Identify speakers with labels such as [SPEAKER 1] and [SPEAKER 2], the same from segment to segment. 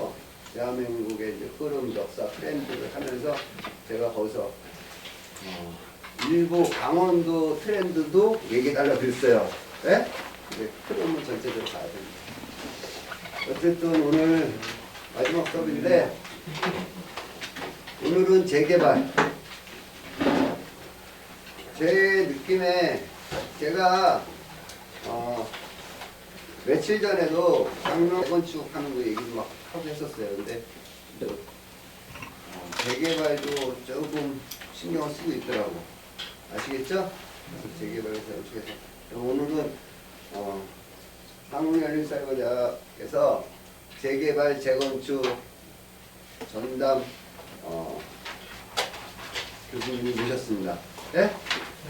[SPEAKER 1] 하면서 대한민국의 이제 흐름, 역사, 트렌드를 하면서 제가 거기서 일부 강원도 트렌드도 얘기해달라고 그랬어요. 네? 근데 흐름은 전체적으로 봐야 됩니다. 어쨌든 오늘 마지막 수업인데 오늘은 재개발. 제 느낌에 제가 며칠 전에도 강남 건축하는 거 얘기도 막 하고 했었어요. 근데 재개발도 조금 신경을 쓰고 있더라고. 아시겠죠? 재개발에서 연출해서 오늘은 한국열린사회자께서 재개발 재건축 전담 교수님이 모셨습니다. 네?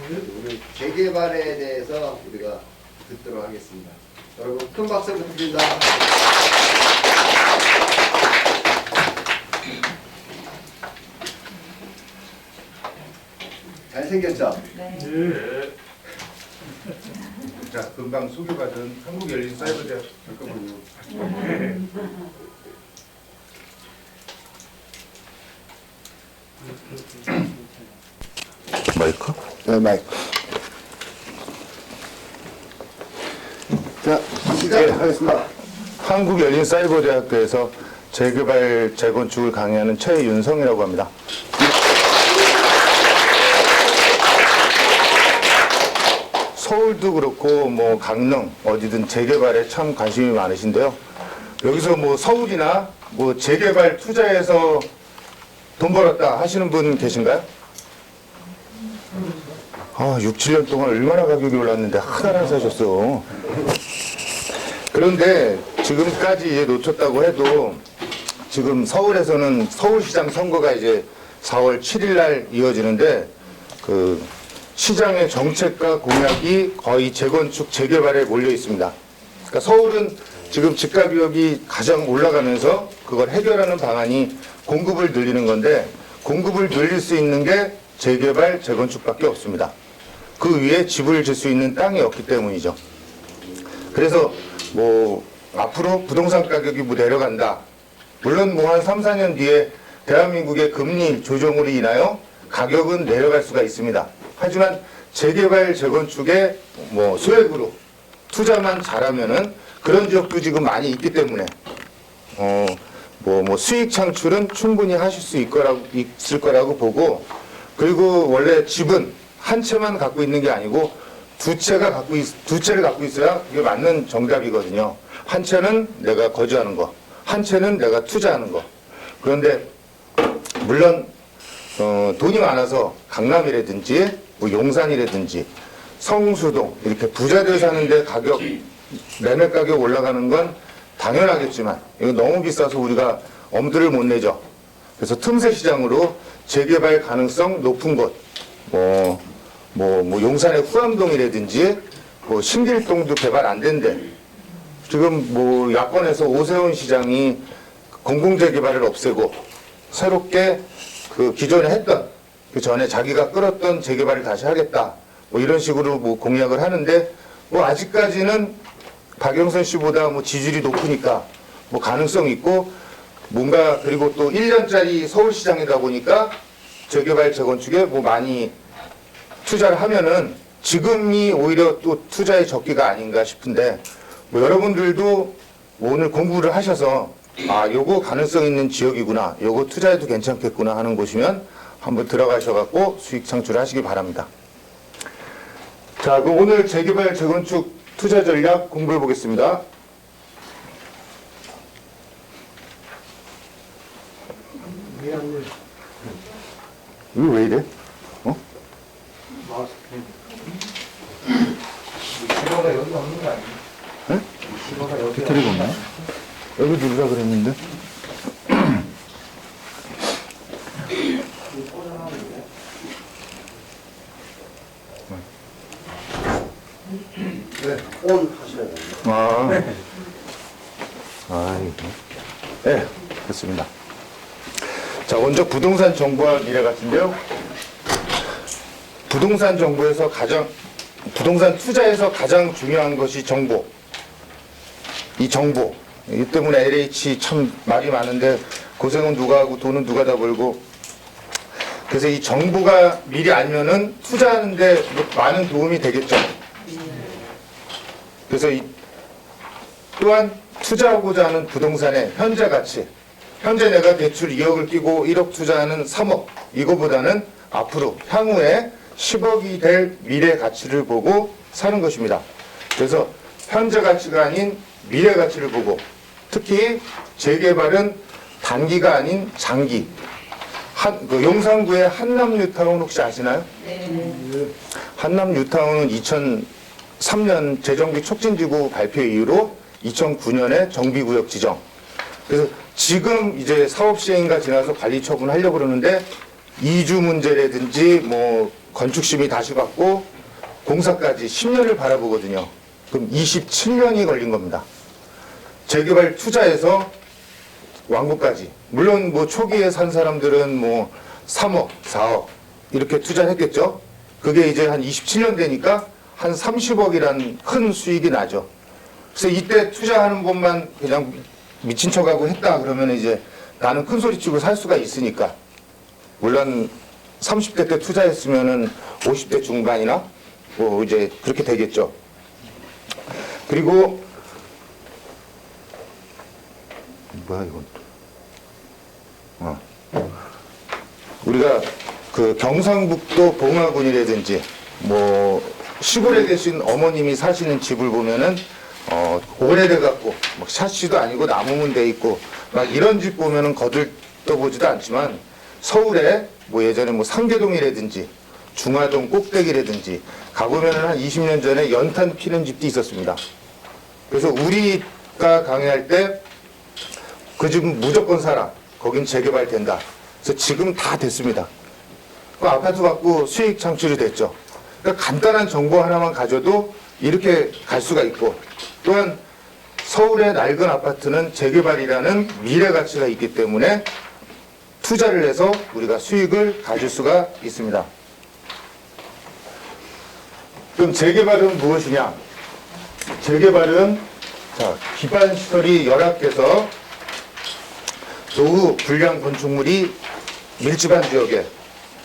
[SPEAKER 1] 오늘 재개발에 대해서 우리가 듣도록 하겠습니다. 여러분 큰 박수 부탁드립니다. 잘생겼죠?
[SPEAKER 2] 네.
[SPEAKER 3] 자, 금방 소개받은 한국열린사이버대학 잠깐만요.
[SPEAKER 4] 마이크?
[SPEAKER 1] 네, 마이크. 자, 시작하겠습니다.
[SPEAKER 4] 한국열린사이버대학교에서 재개발 재건축을 강의하는 최윤성이라고 합니다. 서울도 그렇고 뭐 강릉 어디든 재개발에 참 관심이 많으신데요. 여기서 뭐 서울이나 뭐 재개발 투자해서 돈 벌었다 하시는 분 계신가요? 6, 7년 동안 얼마나 가격이 올랐는데 하나를 안 사셨어. 그런데 지금까지 놓쳤다고 해도 지금 서울에서는 서울시장 선거가 이제 4월 7일 날 이어지는데 그 시장의 정책과 공약이 거의 재건축, 재개발에 몰려 있습니다. 그러니까 서울은 지금 집값이 가장 올라가면서 그걸 해결하는 방안이 공급을 늘리는 건데 공급을 늘릴 수 있는 게 재개발, 재건축밖에 없습니다. 그 위에 집을 질 수 있는 땅이 없기 때문이죠. 그래서 뭐 앞으로 부동산 가격이 뭐 내려간다. 물론 뭐 한 3, 4년 뒤에 대한민국의 금리 조정으로 인하여 가격은 내려갈 수가 있습니다. 하지만 재개발, 재건축에 뭐 소액으로 투자만 잘하면은 그런 지역도 지금 많이 있기 때문에 뭐 수익 창출은 충분히 하실 수 있을 거라고 보고, 그리고 원래 집은 한 채만 갖고 있는 게 아니고 두 채를 갖고 있어야 그게 맞는 정답이거든요. 한 채는 내가 거주하는 거, 한 채는 내가 투자하는 거. 그런데 물론 돈이 많아서 강남이라든지 뭐 용산이라든지 성수동 이렇게 부자들 사는데 매매 가격 올라가는 건 당연하겠지만 이거 너무 비싸서 우리가 엄두를 못 내죠. 그래서 틈새 시장으로 재개발 가능성 높은 곳, 뭐 용산의 후암동이라든지 뭐 신길동도 개발 안 된대. 지금 뭐 야권에서 오세훈 시장이 공공재개발을 없애고 새롭게 그 기존에 했던 그 전에 자기가 끌었던 재개발을 다시 하겠다. 뭐 이런 식으로 뭐 공약을 하는데 뭐 아직까지는 박영선 씨보다 뭐 지지율이 높으니까 뭐 가능성 있고 뭔가, 그리고 또 1년짜리 서울시장이다 보니까 재개발 재건축에 뭐 많이 투자를 하면은 지금이 오히려 또 투자의 적기가 아닌가 싶은데 뭐 여러분들도 뭐 오늘 공부를 하셔서 요거 가능성 있는 지역이구나, 요거 투자해도 괜찮겠구나 하는 곳이면 한번 들어가셔갖고 수익 창출하시기 바랍니다. 자, 그럼 오늘 재개발 재건축 투자 전략 공부해 보겠습니다. 이거 왜 이래?
[SPEAKER 3] 시로가 여기 없는 거 아니에요?
[SPEAKER 4] 네?
[SPEAKER 3] 시로가 여기
[SPEAKER 4] 배터리가 없나요? 여기 누르라 그랬는데.
[SPEAKER 1] 네, 온 하셔야 돼요.
[SPEAKER 4] 네, 됐습니다. 자, 먼저 부동산 정보와 미래 같은데요. 부동산 투자에서 가장 중요한 것이 정보. 이 정보. 이 때문에 LH 참 말이 많은데 고생은 누가 하고 돈은 누가 다 벌고. 그래서 이 정보가 미리 알면은 투자하는데 많은 도움이 되겠죠. 그래서 또한 투자하고자 하는 부동산의 현재 가치, 현재 내가 대출 2억을 끼고 1억 투자하는 3억, 이거보다는 앞으로 향후에 10억이 될 미래 가치를 보고 사는 것입니다. 그래서 현재 가치가 아닌 미래 가치를 보고, 특히 재개발은 단기가 아닌 장기. 그 용산구의 한남 뉴타운 혹시 아시나요? 네. 한남 뉴타운은 2003년 재정비 촉진지구 발표 이후로 2009년에 정비구역 지정. 그래서 지금 이제 사업 시행인가 지나서 관리 처분하려고 그러는데 이주 문제라든지 뭐 건축심의 다시 받고 공사까지 10년을 바라보거든요. 그럼 27년이 걸린 겁니다. 재개발 투자에서 완공까지. 물론 뭐 초기에 산 사람들은 뭐 3억, 4억 이렇게 투자를 했겠죠. 그게 이제 한 27년 되니까 한 30억이란 큰 수익이 나죠. 그래서 이때 투자하는 것만 그냥 미친 척하고 했다 그러면 이제 나는 큰 소리 치고 살 수가 있으니까. 물론 30대 때 투자했으면은 50대 중반이나 뭐 이제 그렇게 되겠죠. 그리고 뭐야 이건? 우리가 그 경상북도 봉화군이라든지 뭐 시골에 계신 어머님이 사시는 집을 보면은 오래돼 갖고 뭐 샤시도 아니고 나무문 돼 있고 막 이런 집 보면은 거들떠보지도 않지만 서울에 뭐 예전에 뭐 상계동이라든지 중화동 꼭대기라든지 가보면은 한 20년 전에 연탄 피는 집도 있었습니다. 그래서 우리가 강의할 때 그 집은 무조건 사라. 거긴 재개발 된다. 그래서 지금 다 됐습니다. 그 아파트 갖고 수익 창출이 됐죠. 그러니까 간단한 정보 하나만 가져도 이렇게 갈 수가 있고, 또한 서울의 낡은 아파트는 재개발이라는 미래 가치가 있기 때문에 투자를 해서 우리가 수익을 가질 수가 있습니다. 그럼 재개발은 무엇이냐? 재개발은 기반 시설이 열악해서 노후 불량 건축물이 밀집한 지역에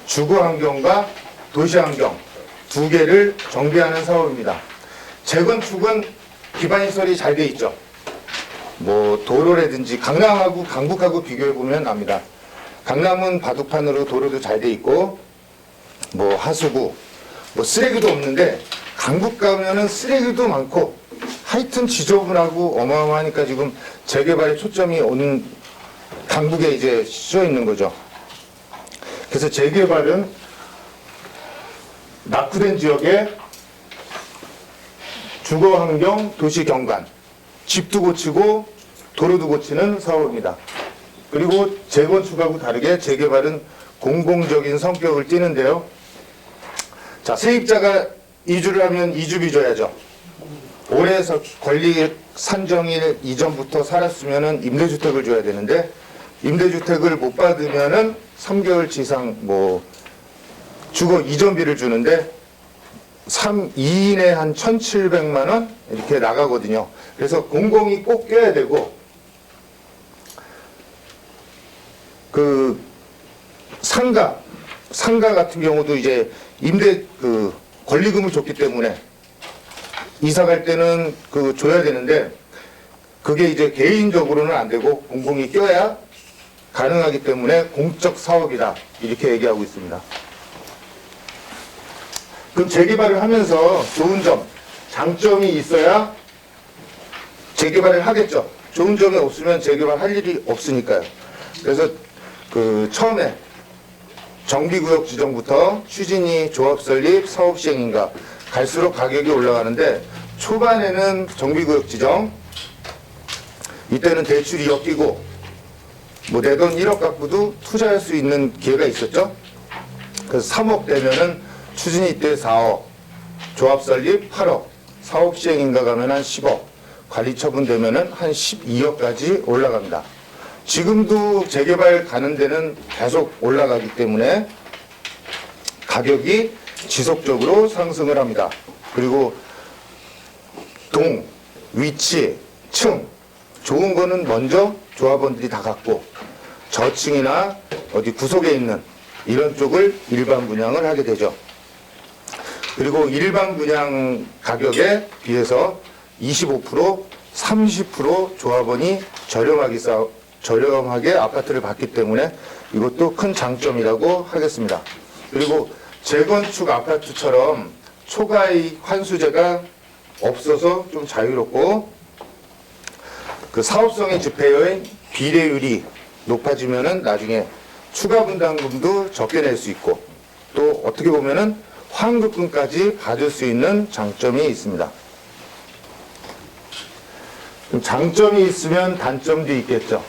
[SPEAKER 4] 주거 환경과 도시 환경 두 개를 정비하는 사업입니다. 재건축은 기반 시설이 잘 돼 있죠. 뭐 도로라든지 강남하고 강북하고 비교해 보면 압니다. 강남은 바둑판으로 도로도 잘 돼 있고 뭐 하수구 뭐 쓰레기도 없는데 강북 가면은 쓰레기도 많고 하여튼 지저분하고 어마어마하니까 지금 재개발에 초점이 오는 강북에 이제 씌워 있는 거죠. 그래서 재개발은 낙후된 지역에 주거 환경, 도시 경관, 집도 고치고 도로도 고치는 사업입니다. 그리고 재건축하고 다르게 재개발은 공공적인 성격을 띠는데요. 자, 세입자가 이주를 하면 이주비 줘야죠. 올해 권리 산정일 이전부터 살았으면은 임대주택을 줘야 되는데 임대주택을 못 받으면은 3개월 지상 뭐 주거 이전비를 주는데 2인에 한 1,700만 원 이렇게 나가거든요. 그래서 공공이 꼭 껴야 되고 그 상가 같은 경우도 이제 임대 그 권리금을 줬기 때문에 이사 갈 때는 그 줘야 되는데 그게 이제 개인적으로는 안 되고 공공이 껴야 가능하기 때문에 공적 사업이다 이렇게 얘기하고 있습니다. 그럼 재개발을 하면서 좋은 점, 장점이 있어야 재개발을 하겠죠. 좋은 점이 없으면 재개발 할 일이 없으니까요. 그래서 그 처음에 정비구역 지정부터 추진이 조합 설립, 사업 시행인가 갈수록 가격이 올라가는데 초반에는 정비구역 지정 이때는 대출 2억 끼고 뭐 내 돈 1억 갖고도 투자할 수 있는 기회가 있었죠. 그래서 3억 되면은 추진이 이때 4억, 조합 설립 8억, 사업 시행인가 가면 한 10억, 관리 처분 되면은 한 12억까지 올라갑니다. 지금도 재개발 가는 데는 계속 올라가기 때문에 가격이 지속적으로 상승을 합니다. 그리고 동, 위치, 층, 좋은 거는 먼저 조합원들이 다 갖고 저층이나 어디 구석에 있는 이런 쪽을 일반 분양을 하게 되죠. 그리고 일반 분양 가격에 비해서 25%, 30% 조합원이 저렴하게 아파트를 받기 때문에 이것도 큰 장점이라고 하겠습니다. 그리고 재건축 아파트처럼 초과이익 환수제가 없어서 좀 자유롭고 그 사업성의 지표의 비례율이 높아지면은 나중에 추가 분담금도 적게 낼 수 있고 또 어떻게 보면은 환급금까지 받을 수 있는 장점이 있습니다. 장점이 있으면 단점도 있겠죠.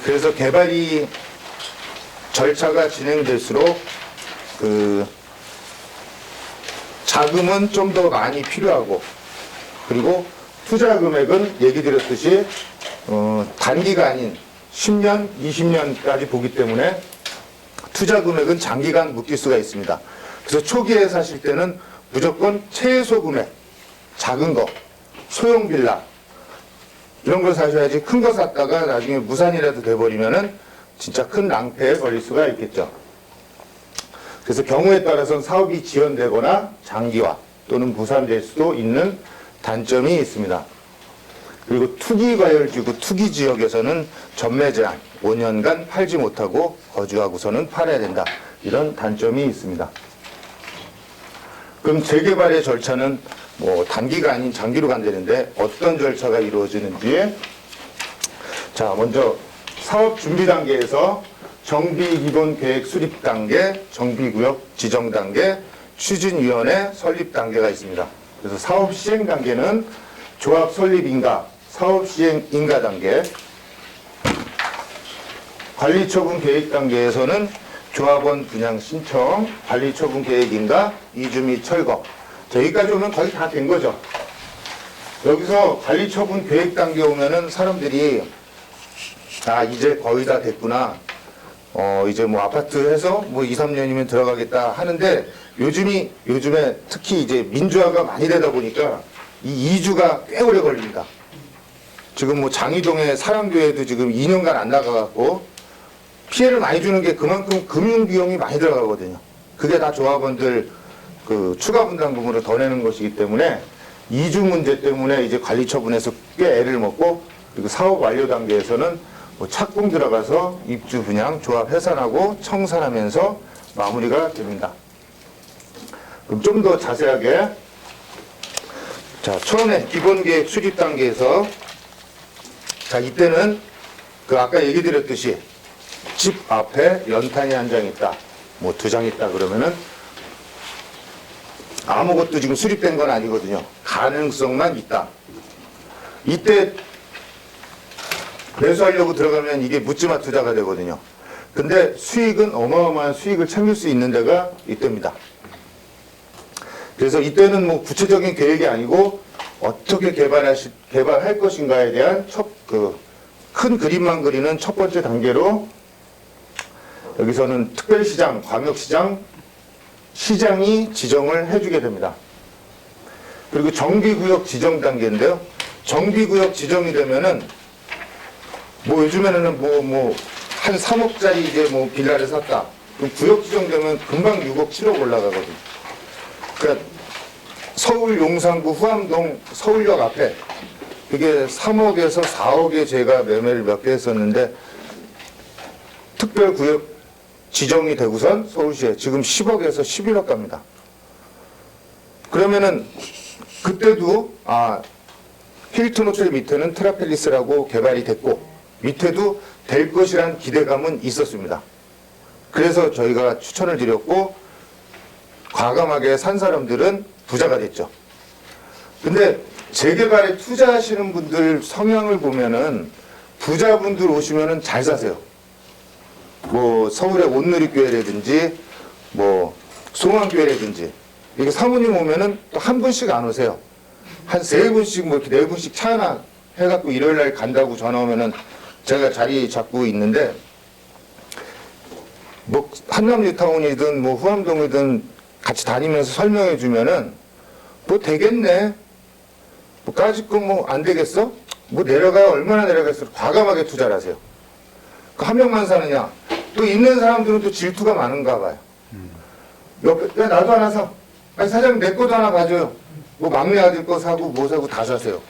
[SPEAKER 4] 그래서 개발이 절차가 진행될수록 그 자금은 좀 더 많이 필요하고 그리고 투자 금액은 얘기 드렸듯이 단기가 아닌 10년, 20년까지 보기 때문에 투자 금액은 장기간 묶일 수가 있습니다. 그래서 초기에 사실 때는 무조건 최소 금액, 작은 거, 소형 빌라 이런 걸 사셔야지 큰 거 샀다가 나중에 무산이라도 돼버리면은 진짜 큰 낭패에 걸릴 수가 있겠죠. 그래서 경우에 따라서는 사업이 지연되거나 장기화 또는 무산될 수도 있는 단점이 있습니다. 그리고 투기과열지구 투기지역에서는 전매 제한 5년간 팔지 못하고 거주하고서는 팔아야 된다. 이런 단점이 있습니다. 그럼 재개발의 절차는 뭐 단기가 아닌 장기로 간다는데 어떤 절차가 이루어지는지 자 먼저 사업 준비 단계에서 정비기본계획 수립 단계, 정비구역 지정 단계, 추진위원회 설립 단계가 있습니다. 그래서 사업 시행 단계는 조합 설립 인가, 사업 시행 인가 단계, 관리처분 계획 단계에서는 조합원 분양 신청, 관리처분 계획 인가, 이주 및 철거. 자, 여기까지 오면 거의 다 된 거죠. 여기서 관리처분 계획 단계 오면은 사람들이 아 이제 거의 다 됐구나. 이제 뭐 아파트 해서 뭐 2, 3년이면 들어가겠다 하는데 요즘에 특히 이제 민주화가 많이 되다 보니까 이 이주가 꽤 오래 걸립니다. 지금 뭐 장이동에 사랑교회도 지금 2년간 안 나가갖고 피해를 많이 주는 게 그만큼 금융 비용이 많이 들어가거든요. 그게 다 조합원들 그 추가 분담금으로 더 내는 것이기 때문에 이주 문제 때문에 이제 관리 처분에서 꽤 애를 먹고 그리고 사업 완료 단계에서는 뭐 착공 들어가서 입주 분양 조합 해산하고 청산하면서 마무리가 됩니다. 그럼 좀 더 자세하게 자 처음에 기본계획 수립 단계에서 자 이때는 그 아까 얘기 드렸듯이 집 앞에 연탄이 한 장 있다 뭐 2장 있다 그러면은 아무것도 지금 수립된 건 아니거든요. 가능성만 있다. 이때 매수하려고 들어가면 이게 묻지마 투자가 되거든요. 근데 수익은 어마어마한 수익을 챙길 수 있는 데가 이때입니다. 그래서 이때는 뭐 구체적인 계획이 아니고 어떻게 개발할 것인가에 대한 큰 그림만 그리는 첫 번째 단계로 여기서는 특별시장, 광역시장, 시장이 지정을 해주게 됩니다. 그리고 정비구역 지정 단계인데요. 정비구역 지정이 되면은 뭐 요즘에는 뭐 한 3억짜리 이제 뭐 빌라를 샀다. 그럼 구역 지정되면 금방 6억, 7억 올라가거든요. 그러니까 서울 용산구 후암동 서울역 앞에 그게 3억에서 4억에 제가 매매를 몇 개 했었는데 특별구역 지정이 되고선 서울시에 지금 10억에서 11억 갑니다. 그러면은 그때도 힐튼 호텔 밑에는 트라펠리스라고 개발이 됐고 밑에도 될 것이란 기대감은 있었습니다. 그래서 저희가 추천을 드렸고 과감하게 산 사람들은 부자가 됐죠. 근데 재개발에 투자하시는 분들 성향을 보면은 부자분들 오시면은 잘 사세요. 뭐 서울의 온누리교회라든지 뭐 송암교회라든지 이게 사모님 오면은 또 한 분씩 안 오세요. 한 3분씩 뭐 이렇게 4분씩 차 하나 해갖고 일요일날 간다고 전화 오면은 제가 자리 잡고 있는데 뭐 한남뉴타운이든 뭐 후암동이든 같이 다니면서 설명해 주면은 뭐 되겠네. 뭐 까짓 거 뭐 안 되겠어? 뭐 내려가야 얼마나 내려갔어요. 과감하게 투자를 하세요. 그 한 명만 사느냐. 또 있는 사람들은 또 질투가 많은가 봐요. 옆에, 야, 나도 하나 사. 아니, 사장님 내 것도 하나 가져요. 뭐 막내 아들 거 사고 뭐 사고 다 사세요.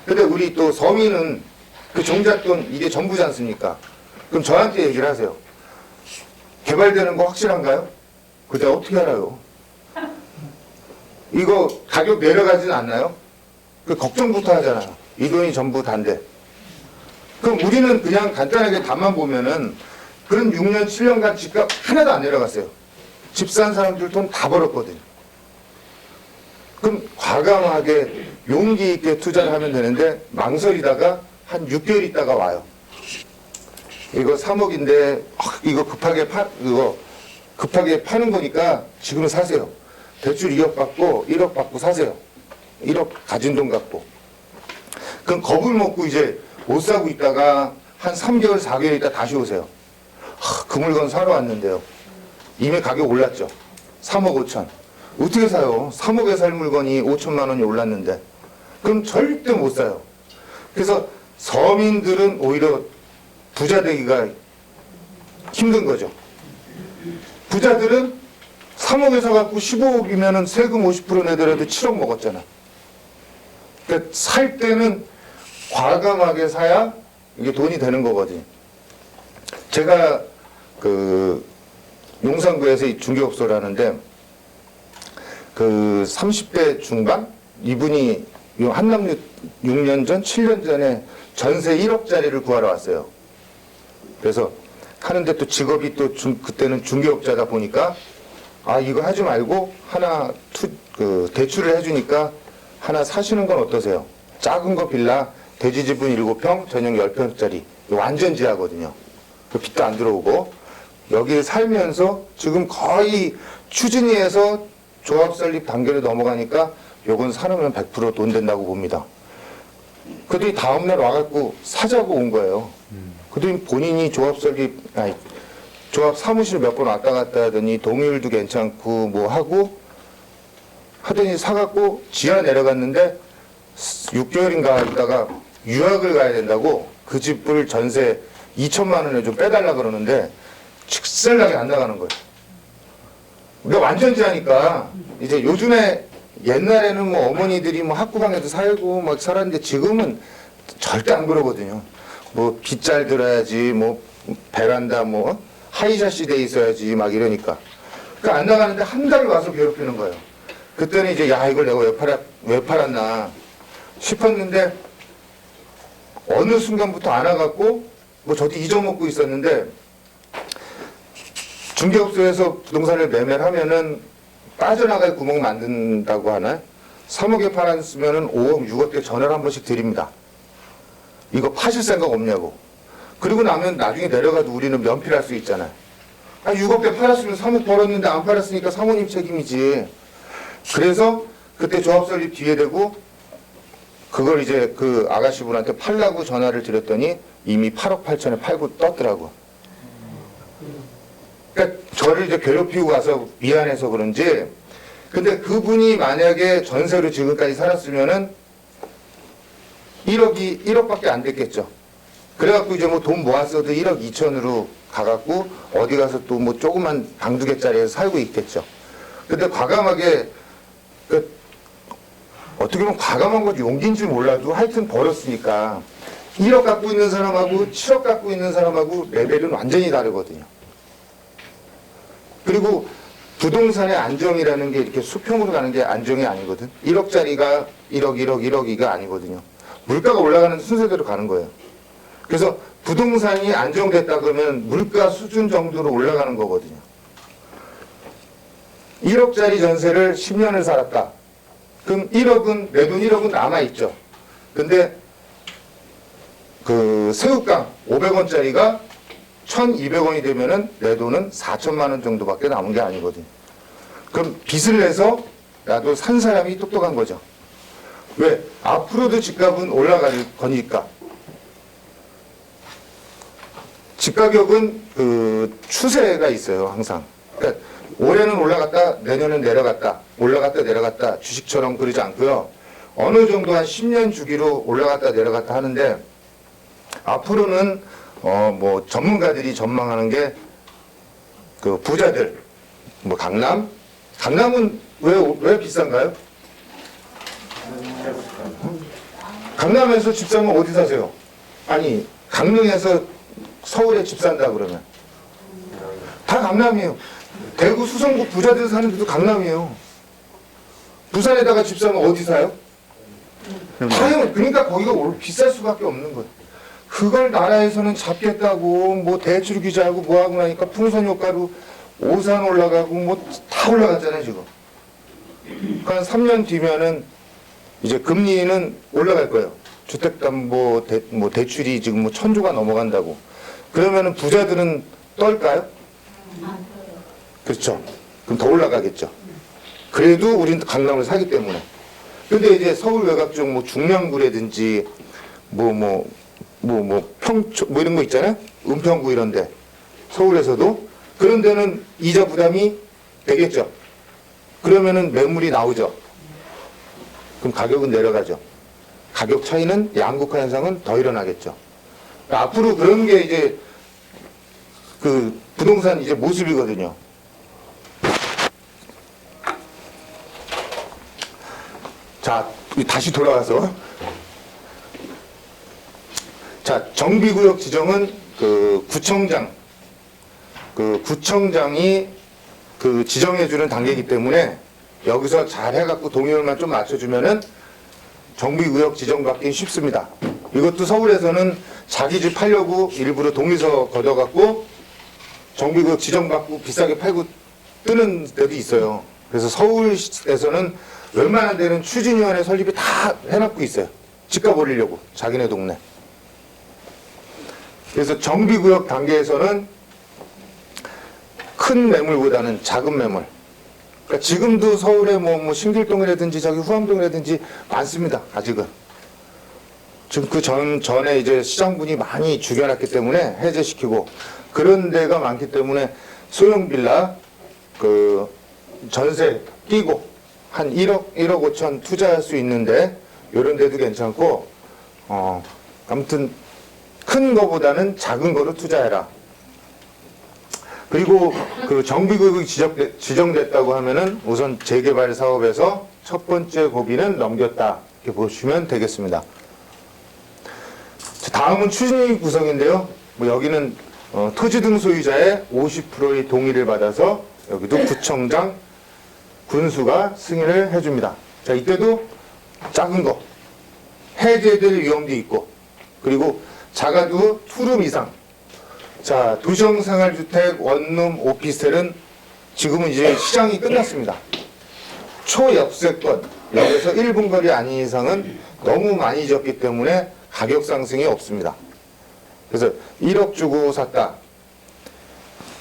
[SPEAKER 4] 근데 우리 또 서민은 그 종잣돈 이게 전부지 않습니까? 그럼 저한테 얘기를 하세요. 개발되는 거 확실한가요? 그때 어떻게 알아요? 이거 가격 내려가진 않나요? 그 걱정부터 하잖아요. 이 돈이 전부 단데. 그럼 우리는 그냥 간단하게 답만 보면은 그런 6년, 7년간 집값 하나도 안 내려갔어요. 집 산 사람들 돈 다 벌었거든요. 그럼 과감하게 용기 있게 투자를 하면 되는데 망설이다가 한 6개월 있다가 와요. 이거 3억인데 이거 급하게 파는 거니까 지금 사세요. 대출 2억 받고 1억 받고 사세요. 1억 가진 돈 갖고. 그럼 겁을 먹고 이제 못 사고 있다가 한 3개월, 4개월 있다 다시 오세요. 그 물건 사러 왔는데요. 이미 가격 올랐죠. 3억 5천. 어떻게 사요? 3억에 살 물건이 5천만 원이 올랐는데. 그럼 절대 못 사요. 그래서 서민들은 오히려 부자 되기가 힘든 거죠. 부자들은 3억에 사갖고 15억이면은 세금 50% 내더라도 7억 먹었잖아. 그러니까 살 때는 과감하게 사야 이게 돈이 되는 거거든요. 제가 그 용산구에서 이 중개업소라는데 그 30대 중반 이분이 한남유 6년 전, 7년 전에 전세 1억짜리를 구하러 왔어요. 그래서 하는데 또 직업이 또 그때는 중개업자다 보니까 아 이거 하지 말고 하나 대출을 해주니까 하나 사시는 건 어떠세요? 작은 거 빌라 대지지분 7평 전용 10평짜리 완전 지하거든요. 그 빚도 안 들어오고 여기를 살면서 지금 거의 추진위에서 조합 설립 단계로 넘어가니까 요건 사놓으면 100% 돈 된다고 봅니다. 그들이 다음날 와갖고 사자고 온 거예요. 그들이 본인이 조합 사무실 몇 번 왔다 갔다 하더니 동의율도 괜찮고 뭐 하더니 사갖고 지하 내려갔는데 6개월인가 있다가 유학을 가야 된다고 그 집을 전세 2천만 원에 좀 빼달라 그러는데 직설나게 안 나가는 거예요. 그러니까 완전 지하니까 이제 요즘에 옛날에는 뭐 어머니들이 뭐 학구방에도 살고 막 살았는데 지금은 절대 안 그러거든요. 뭐 빚 잘 들어야지 뭐 베란다 뭐 하이샷이 돼 있어야지 막 이러니까. 그러니까 안 나가는데 한 달을 와서 괴롭히는 거예요. 그때는 이제 야 이걸 내가 왜 팔았나 싶었는데 어느 순간부터 안 와갖고 뭐 저도 잊어먹고 있었는데 중개업소에서 부동산을 매매를 하면은 빠져나갈 구멍 만든다고 하나요? 3억에 팔았으면은 5억, 6억대 전화를 한 번씩 드립니다. 이거 파실 생각 없냐고. 그리고 나면 나중에 내려가도 우리는 면피할 수 있잖아요. 6억대 팔았으면 3억 벌었는데 안 팔았으니까 사모님 책임이지. 그래서 그때 조합 설립 뒤에 대고 그걸 이제 그 아가씨분한테 팔라고 전화를 드렸더니 이미 8억 8천에 팔고 떴더라고. 그러니까 저를 이제 괴롭히고 가서 미안해서 그런지 근데 그분이 만약에 전세로 지금까지 살았으면은 1억밖에 안 됐겠죠. 그래갖고 이제 뭐 돈 모았어도 1억 2천으로 가갖고 어디 가서 또 뭐 조그만 방 2개짜리에서 살고 있겠죠. 근데 과감하게 어떻게 보면 과감한 건 용기인지 몰라도 하여튼 벌었으니까 1억 갖고 있는 사람하고 7억 갖고 있는 사람하고 레벨은 완전히 다르거든요. 그리고 부동산의 안정이라는 게 이렇게 수평으로 가는 게 안정이 아니거든. 1억짜리가 1억이가 아니거든요. 물가가 올라가는 순서대로 가는 거예요. 그래서 부동산이 안정됐다 그러면 물가 수준 정도로 올라가는 거거든요. 1억짜리 전세를 10년을 살았다. 그럼 1억은, 내 돈 1억은 남아있죠. 근데 그 새우깡 500원짜리가 1,200원이 되면은 내 돈은 4천만 원 정도밖에 남은 게 아니거든요. 그럼 빚을 내서 나도 산 사람이 똑똑한 거죠. 왜? 앞으로도 집값은 올라갈 거니까. 집가격은 그 추세가 있어요, 항상. 그러니까 올해는 올라갔다, 내년은 내려갔다, 올라갔다, 내려갔다, 주식처럼 그러지 않고요. 어느 정도 한 10년 주기로 올라갔다 내려갔다 하는데 앞으로는 뭐 전문가들이 전망하는 게 그 부자들 뭐 강남은 왜 비싼가요? 강남에서 집 사면 어디 사세요? 아니 강릉에서 서울에 집 산다 그러면 다 강남이에요. 대구 수성구 부자들 사는 데도 강남이에요. 부산에다가 집 사면 어디 사요? 당연히 그러니까 거기가 비쌀 수밖에 없는 거예요. 그걸 나라에서는 잡겠다고 뭐 대출 규제하고 뭐 하고 나니까 풍선 효과로 오산 올라가고 뭐 다 올라갔잖아요 지금. 그러니까 3년 뒤면은 이제 금리는 올라갈 거예요. 주택담보 대출이 지금 뭐 1,000조가 넘어간다고. 그러면은 부자들은 떨까요? 그렇죠. 그럼 더 올라가겠죠. 그래도 우린 강남을 사기 때문에. 근데 이제 서울 외곽 쪽 뭐 중량구라든지 평촌 뭐 이런 거 있잖아요. 은평구 이런데 서울에서도 그런 데는 이자 부담이 되겠죠. 그러면은 매물이 나오죠. 그럼 가격은 내려가죠. 가격 차이는 양극화 현상은 더 일어나겠죠. 그러니까 앞으로 그런 게 이제 그 부동산 이제 모습이거든요. 자, 다시 돌아와서 자, 정비구역 지정은 그 구청장이 그 지정해주는 단계이기 때문에 여기서 잘 해갖고 동의율만 좀 맞춰주면은 정비구역 지정받기 쉽습니다. 이것도 서울에서는 자기 집 팔려고 일부러 동의서 걷어갖고 정비구역 지정받고 비싸게 팔고 뜨는 데도 있어요. 그래서 서울에서는 웬만한 데는 추진위원회 설립이 다 해놓고 있어요. 집값 올리려고 자기네 동네. 그래서 정비구역 단계에서는 큰 매물보다는 작은 매물. 그러니까 지금도 서울에 뭐 신길동이라든지 저기 후암동이라든지 많습니다. 아직은. 지금 그 전에 이제 시장분이 많이 죽여놨기 때문에 해제시키고 그런 데가 많기 때문에 소형 빌라 그 전세 끼고 한 1억 5천 투자할 수 있는데 이런 데도 괜찮고 아무튼 큰 거보다는 작은 거로 투자해라. 그리고 그 정비구역이 지정됐다고 하면은 우선 재개발 사업에서 첫 번째 고비는 넘겼다. 이렇게 보시면 되겠습니다. 다음은 추진위 구성인데요. 뭐 여기는 토지 등 소유자의 50%의 동의를 받아서 여기도 구청장, 군수가 승인을 해줍니다. 자, 이때도 작은 거 해제될 위험도 있고 그리고 작아도 투룸 이상. 자, 도시형 생활주택, 원룸, 오피스텔은 지금은 이제 시장이 끝났습니다. 초역세권, 여기서 1분 거리 아닌 이상은 너무 많이 졌기 때문에 가격 상승이 없습니다. 그래서 1억 주고 샀다.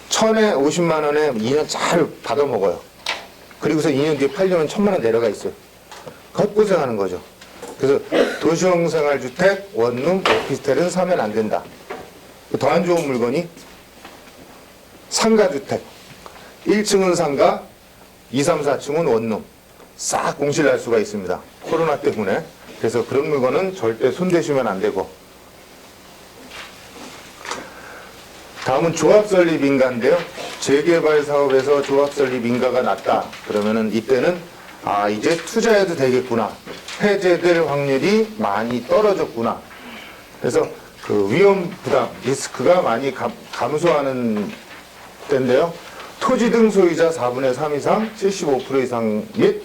[SPEAKER 4] 1,000에 50만 원에 2년 잘 받아먹어요. 그리고서 2년 뒤에 팔려면 1,000만 원 내려가 있어요. 헛고생하는 거죠. 그래서 도시형 생활주택, 원룸, 오피스텔은 사면 안 된다. 더 안 좋은 물건이 상가주택. 1층은 상가, 2, 3, 4층은 원룸. 싹 공실날 수가 있습니다. 코로나 때문에. 그래서 그런 물건은 절대 손대시면 안 되고. 다음은 조합설립 인가인데요. 재개발 사업에서 조합설립 인가가 낮다. 그러면은 이때는 이제 투자해도 되겠구나. 해제될 확률이 많이 떨어졌구나. 그래서 그 위험 부담, 리스크가 많이 감소하는 때인데요. 토지 등 소유자 4분의 3 이상, 75% 이상 및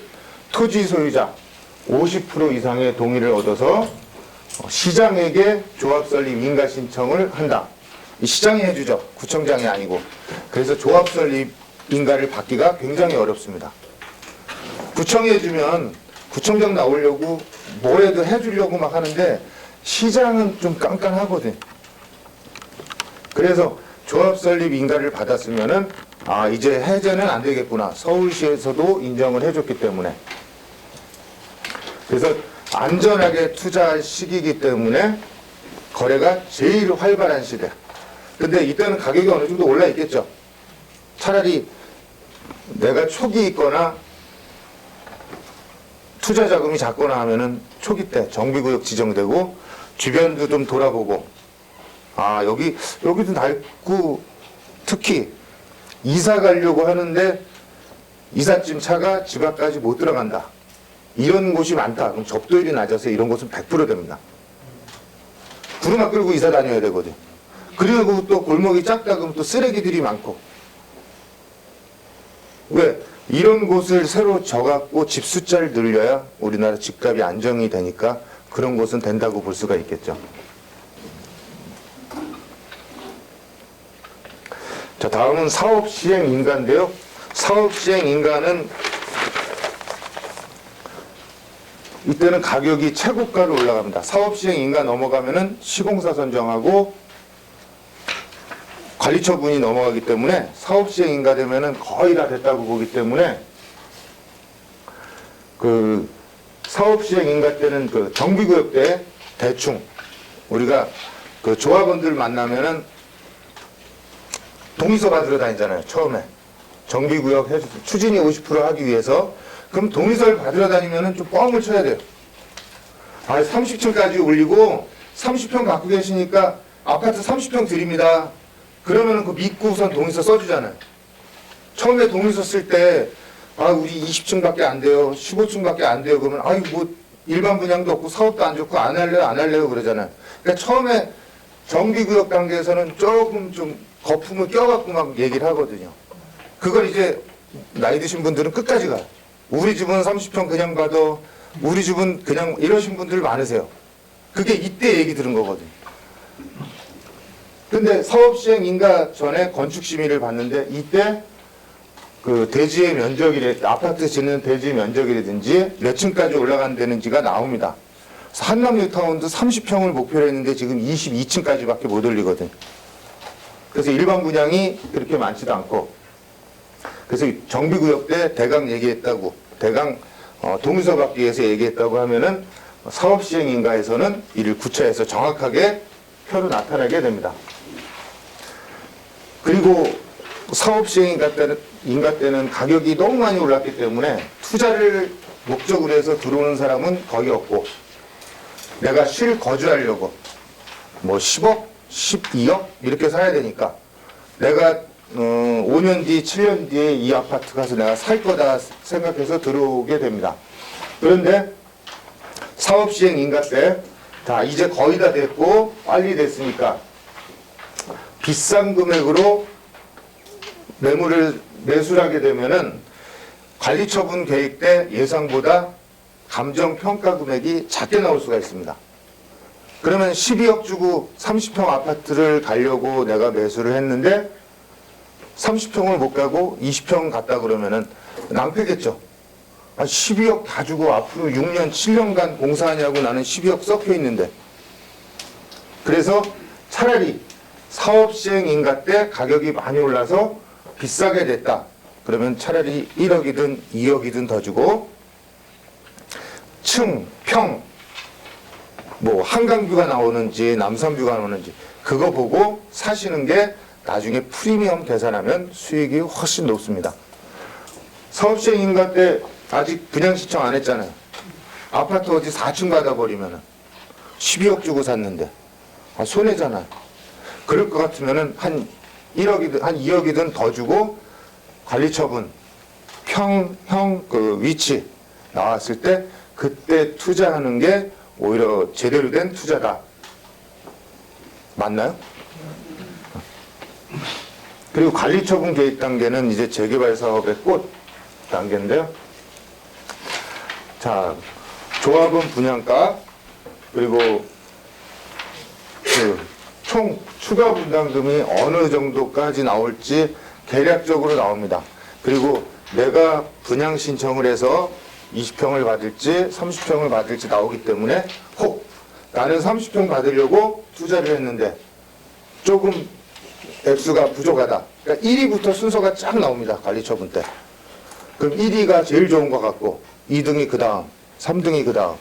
[SPEAKER 4] 토지 소유자 50% 이상의 동의를 얻어서 시장에게 조합 설립 인가 신청을 한다. 이 시장이 해주죠. 구청장이 아니고. 그래서 조합 설립 인가를 받기가 굉장히 어렵습니다. 구청이 해주면 구청장 나오려고 뭐라도 해주려고 막 하는데 시장은 좀 깐깐하거든. 그래서 조합 설립 인가를 받았으면은 이제 해제는 안 되겠구나. 서울시에서도 인정을 해줬기 때문에. 그래서 안전하게 투자할 시기이기 때문에 거래가 제일 활발한 시대. 근데 이때는 가격이 어느 정도 올라 있겠죠. 차라리 내가 촉이 있거나 투자 자금이 작거나 하면은 초기 때 정비구역 지정되고 주변도 좀 돌아보고 여기도 낡고 특히 이사 가려고 하는데 이삿짐 차가 집 앞까지 못 들어간다. 이런 곳이 많다. 그럼 접도율이 낮아서 이런 곳은 100% 됩니다. 구르마 끌고 이사 다녀야 되거든. 그리고 또 골목이 작다 그러면 또 쓰레기들이 많고. 왜? 이런 곳을 새로 져갖고 집 숫자를 늘려야 우리나라 집값이 안정이 되니까 그런 곳은 된다고 볼 수가 있겠죠. 자, 다음은 사업 시행 인가인데요. 사업 시행 인가는 이때는 가격이 최고가로 올라갑니다. 사업 시행 인가 넘어가면은 시공사 선정하고 관리처분이 넘어가기 때문에 사업 시행 인가 되면은 거의 다 됐다고 보기 때문에 그 사업 시행 인가 때는 그 정비구역 때 대충 우리가 그 조합원들 만나면은 동의서 받으러 다니잖아요. 처음에 정비구역 추진이 50% 하기 위해서. 그럼 동의서를 받으러 다니면은 좀 뻥을 쳐야 돼요. 30층까지 올리고 30평 갖고 계시니까 아파트 30평 드립니다. 그러면은 그 믿고 우선 동의서 써주잖아요. 처음에 동의서 쓸 때 우리 20층밖에 안 돼요. 15층밖에 안 돼요. 그러면 뭐 일반 분양도 없고 사업도 안 좋고 안 할래요 그러잖아요. 그러니까 처음에 정비구역 단계에서는 조금 좀 거품을 껴갖고 막 얘기를 하거든요. 그걸 이제 나이 드신 분들은 끝까지 가요. 우리 집은 30평 그냥 받아. 우리 집은 그냥 이러신 분들 많으세요. 그게 이때 얘기 들은 거거든요. 근데 사업시행 인가 전에 건축심의를 봤는데 이때 그 대지의 면적이래, 아파트 짓는 대지의 면적이라든지 몇 층까지 올라간다는지가 나옵니다. 한남 뉴타운도 30평을 목표로 했는데 지금 22층까지밖에 못 올리거든. 그래서 일반 분양이 그렇게 많지도 않고, 그래서 정비구역 때 대강 얘기했다고, 대강 동의서 받기 위해서 얘기했다고 하면은 사업시행인가에서는 이를 구체해서 정확하게 표로 나타나게 됩니다. 그리고 사업시행인가 때는 가격이 너무 많이 올랐기 때문에 투자를 목적으로 해서 들어오는 사람은 거의 없고, 내가 실거주하려고 뭐 10억, 12억 이렇게 사야 되니까 내가 5년 뒤, 7년 뒤에 이 아파트 가서 내가 살 거다 생각해서 들어오게 됩니다. 그런데 사업시행 인가 때 자, 이제 거의 다 됐고 빨리 됐으니까 비싼 금액으로 매수를 하게 되면은 관리처분 계획 때 예상보다 감정평가 금액이 작게 나올 수가 있습니다. 그러면 12억 주고 30평 아파트를 가려고 내가 매수를 했는데 30평을 못 가고 20평 갔다 그러면은 낭패겠죠. 12억 다 주고 앞으로 6년, 7년간 공사하냐고 나는 12억 썩혀 있는데. 그래서 차라리 사업시행 인가 때 가격이 많이 올라서 비싸게 됐다. 그러면 차라리 1억이든 2억이든 더 주고 층, 평, 뭐 한강뷰가 나오는지 남산뷰가 나오는지 그거 보고 사시는 게 나중에 프리미엄 계산하면 수익이 훨씬 높습니다. 사업시행 인가 때 아직 분양 신청 안 했잖아요. 아파트 어디 4층 받아버리면은 12억 주고 샀는데 손해잖아요. 그럴 것 같으면은 한 1억이든 한 2억이든 더 주고 관리처분, 그 위치 나왔을 때 그때 투자하는 게 오히려 제대로 된 투자다. 맞나요? 그리고 관리처분 계획 단계는 이제 재개발 사업의 꽃 단계인데요. 자, 조합원 분양가, 그리고 그 총 추가 분담금이 어느 정도까지 나올지 계략적으로 나옵니다. 그리고 내가 분양 신청을 해서 20평을 받을지 30평을 받을지 나오기 때문에 혹 나는 30평 받으려고 투자를 했는데 조금 액수가 부족하다. 그러니까 1위부터 순서가 쫙 나옵니다. 관리처분 때. 그럼 1위가 제일 좋은 것 같고 2등이 그 다음, 3등이 그 다음.